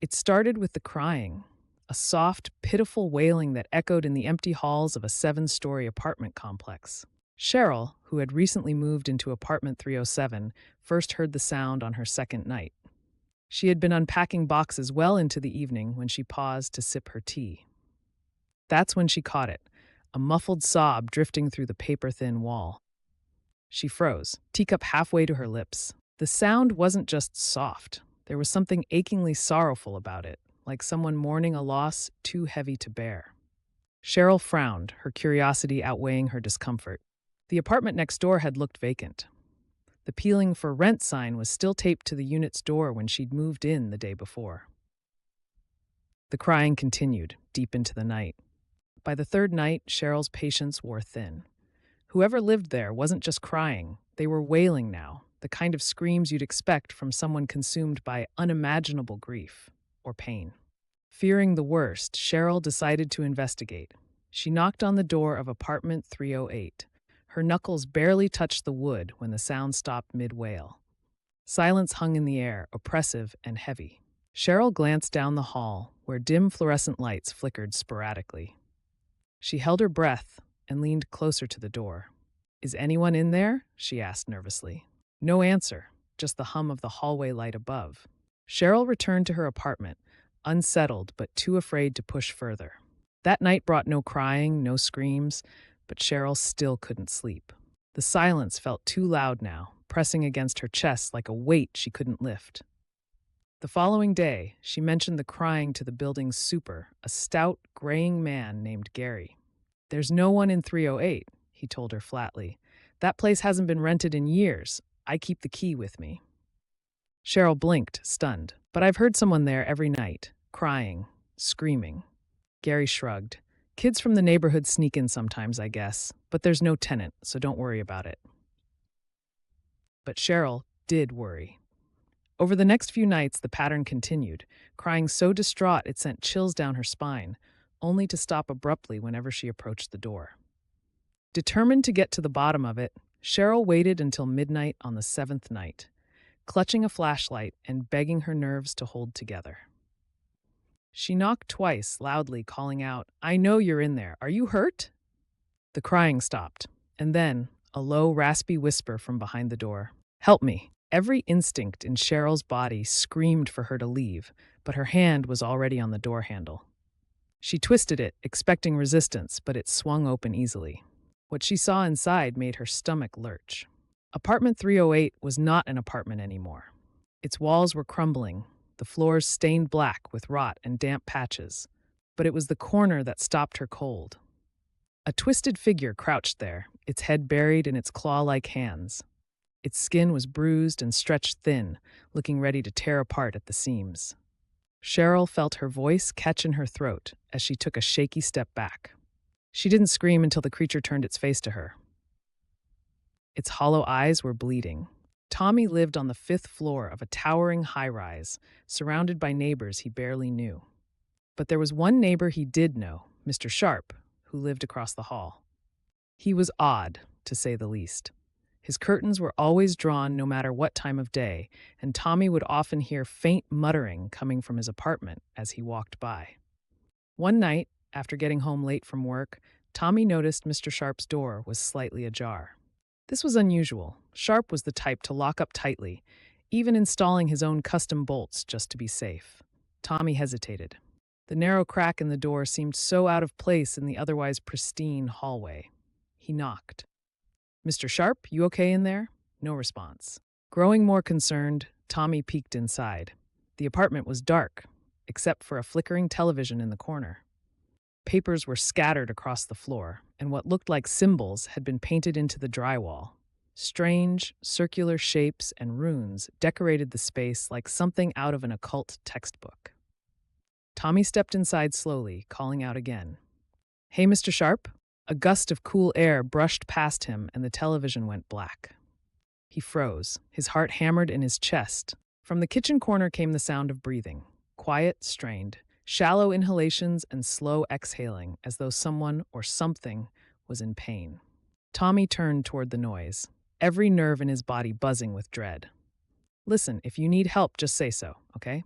It started with the crying, a soft, pitiful wailing that echoed in the empty halls of a 7-story apartment complex. Cheryl, who had recently moved into apartment 307, first heard the sound on her second night. She had been unpacking boxes well into the evening when she paused to sip her tea. That's when she caught it, a muffled sob drifting through the paper-thin wall. She froze, teacup halfway to her lips. The sound wasn't just soft. There was something achingly sorrowful about it, like someone mourning a loss too heavy to bear. Cheryl frowned, her curiosity outweighing her discomfort. The apartment next door had looked vacant. The peeling for rent sign was still taped to the unit's door when she'd moved in the day before. The crying continued, deep into the night. By the third night, Cheryl's patience wore thin. Whoever lived there wasn't just crying, they were wailing now, the kind of screams you'd expect from someone consumed by unimaginable grief or pain. Fearing the worst, Cheryl decided to investigate. She knocked on the door of apartment 308. Her knuckles barely touched the wood when the sound stopped mid-wail. Silence hung in the air, oppressive and heavy. Cheryl glanced down the hall, where dim fluorescent lights flickered sporadically. She held her breath and leaned closer to the door. "Is anyone in there?" she asked nervously. No answer, just the hum of the hallway light above. Cheryl returned to her apartment, unsettled but too afraid to push further. That night brought no crying, no screams, but Cheryl still couldn't sleep. The silence felt too loud now, pressing against her chest like a weight she couldn't lift. The following day, she mentioned the crying to the building's super, a stout, graying man named Gary. "There's no one in 308, he told her flatly. "That place hasn't been rented in years. I keep the key with me." Cheryl blinked, stunned. "But I've heard someone there every night, crying, screaming." Gary shrugged. "Kids from the neighborhood sneak in sometimes, I guess, but there's no tenant, so don't worry about it." But Cheryl did worry. Over the next few nights, the pattern continued, crying so distraught it sent chills down her spine, only to stop abruptly whenever she approached the door. Determined to get to the bottom of it, Cheryl waited until midnight on the 7th night, clutching a flashlight and begging her nerves to hold together. She knocked twice, loudly calling out, "I know you're in there. Are you hurt?" The crying stopped, and then a low, raspy whisper from behind the door. "Help me." Every instinct in Cheryl's body screamed for her to leave, but her hand was already on the door handle. She twisted it, expecting resistance, but it swung open easily. What she saw inside made her stomach lurch. Apartment 308 was not an apartment anymore. Its walls were crumbling, the floors stained black with rot and damp patches, but it was the corner that stopped her cold. A twisted figure crouched there, its head buried in its claw-like hands. Its skin was bruised and stretched thin, looking ready to tear apart at the seams. Cheryl felt her voice catch in her throat as she took a shaky step back. She didn't scream until the creature turned its face to her. Its hollow eyes were bleeding. Tommy lived on the 5th floor of a towering high-rise, surrounded by neighbors he barely knew. But there was one neighbor he did know, Mr. Sharp, who lived across the hall. He was odd, to say the least. His curtains were always drawn no matter what time of day, and Tommy would often hear faint muttering coming from his apartment as he walked by. One night, after getting home late from work, Tommy noticed Mr. Sharp's door was slightly ajar. This was unusual. Sharp was the type to lock up tightly, even installing his own custom bolts just to be safe. Tommy hesitated. The narrow crack in the door seemed so out of place in the otherwise pristine hallway. He knocked. "Mr. Sharp, you okay in there?" No response. Growing more concerned, Tommy peeked inside. The apartment was dark, except for a flickering television in the corner. Papers were scattered across the floor, and what looked like symbols had been painted into the drywall. Strange, circular shapes and runes decorated the space like something out of an occult textbook. Tommy stepped inside slowly, calling out again. "Hey, Mr. Sharp?" A gust of cool air brushed past him and the television went black. He froze, his heart hammered in his chest. From the kitchen corner came the sound of breathing, quiet, strained, shallow inhalations and slow exhaling as though someone or something was in pain. Tommy turned toward the noise, every nerve in his body buzzing with dread. "Listen, if you need help, just say so, okay?"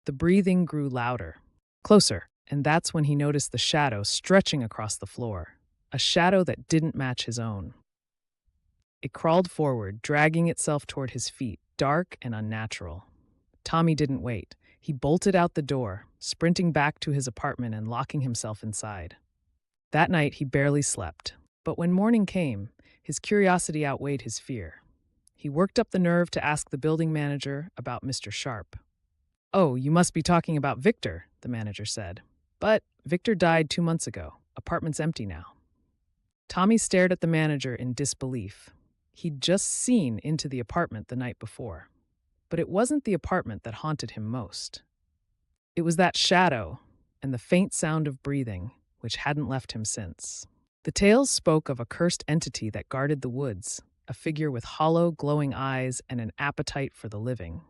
The breathing grew louder, closer, and that's when he noticed the shadow stretching across the floor, a shadow that didn't match his own. It crawled forward, dragging itself toward his feet, dark and unnatural. Tommy didn't wait. He bolted out the door, sprinting back to his apartment and locking himself inside. That night, he barely slept. But when morning came, his curiosity outweighed his fear. He worked up the nerve to ask the building manager about Mr. Sharp. "Oh, you must be talking about Victor," the manager said. "But Victor died 2 months ago. Apartment's empty now." Tommy stared at the manager in disbelief. He'd just seen into the apartment the night before. But it wasn't the apartment that haunted him most. It was that shadow and the faint sound of breathing, which hadn't left him since. The tales spoke of a cursed entity that guarded the woods, a figure with hollow, glowing eyes and an appetite for the living.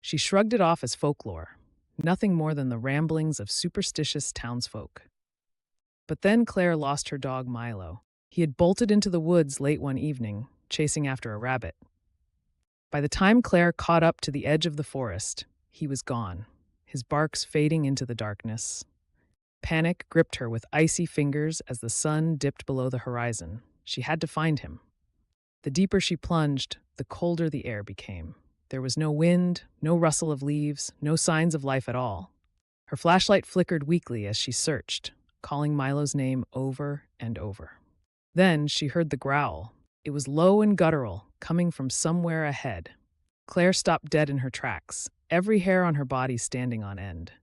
She shrugged it off as folklore, nothing more than the ramblings of superstitious townsfolk. But then Claire lost her dog Milo. He had bolted into the woods late one evening, chasing after a rabbit. By the time Claire caught up to the edge of the forest, he was gone, his barks fading into the darkness. Panic gripped her with icy fingers as the sun dipped below the horizon. She had to find him. The deeper she plunged, the colder the air became. There was no wind, no rustle of leaves, no signs of life at all. Her flashlight flickered weakly as she searched, calling Milo's name over and over. Then she heard the growl. It was low and guttural, coming from somewhere ahead. Claire stopped dead in her tracks, every hair on her body standing on end.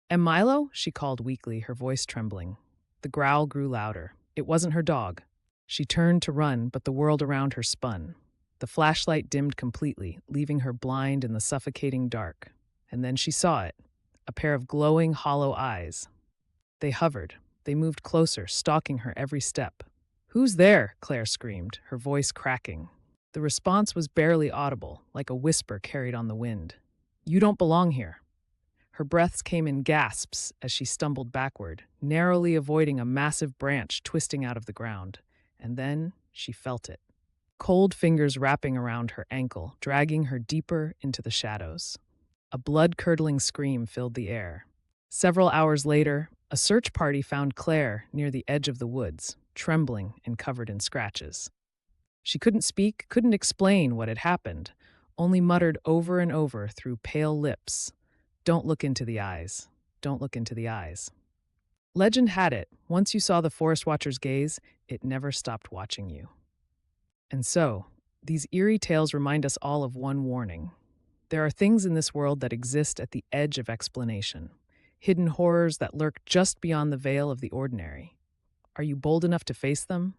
"And Milo?" she called weakly, her voice trembling. The growl grew louder. It wasn't her dog. She turned to run, but the world around her spun. The flashlight dimmed completely, leaving her blind in the suffocating dark. And then she saw it, a pair of glowing, hollow eyes. They hovered. They moved closer, stalking her every step. "Who's there?" Claire screamed, her voice cracking. The response was barely audible, like a whisper carried on the wind. "You don't belong here." Her breaths came in gasps as she stumbled backward, narrowly avoiding a massive branch twisting out of the ground. And then she felt it. Cold fingers wrapping around her ankle, dragging her deeper into the shadows. A blood-curdling scream filled the air. Several hours later, a search party found Claire near the edge of the woods, trembling and covered in scratches. She couldn't speak, couldn't explain what had happened, only muttered over and over through pale lips, "Don't look into the eyes. Don't look into the eyes." Legend had it, once you saw the forest watcher's gaze, it never stopped watching you. And so, these eerie tales remind us all of one warning. There are things in this world that exist at the edge of explanation, hidden horrors that lurk just beyond the veil of the ordinary. Are you bold enough to face them?